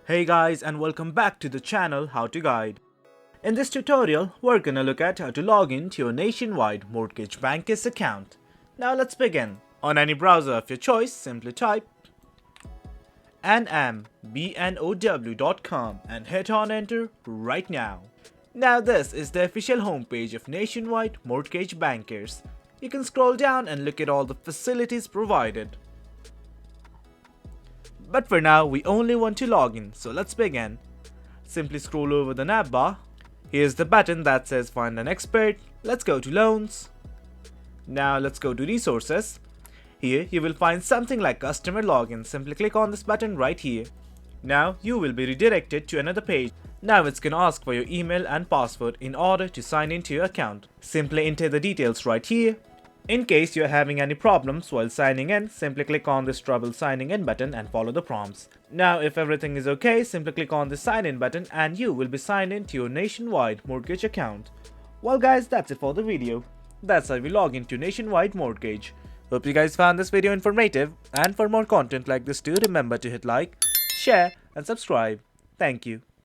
Hey guys, and welcome back to the channel How to Guide. In this tutorial, we're gonna look at how to log in to your Nationwide Mortgage Bankers account. Now let's begin. On any browser of your choice, simply type nmbnow.com and hit on enter right now. Now this is the official homepage of Nationwide Mortgage Bankers. You can scroll down and look at all the facilities provided. But for now, we only want to log in, so let's begin. Simply scroll over the navbar. Here's the button that says find an expert. Let's go to loans. Now let's go to resources. Here you will find something like customer login. Simply click on this button right here. Now you will be redirected to another page. Now it's gonna ask for your email and password in order to sign into your account. Simply enter the details right here. In case you are having any problems while signing in, simply click on this trouble signing in button and follow the prompts. Now if everything is okay, simply click on the sign in button and you will be signed in to your Nationwide Mortgage account. Well guys, that's it for the video. That's how we log into Nationwide Mortgage. Hope you guys found this video informative, and for more content like this do remember to hit like, share and subscribe. Thank you.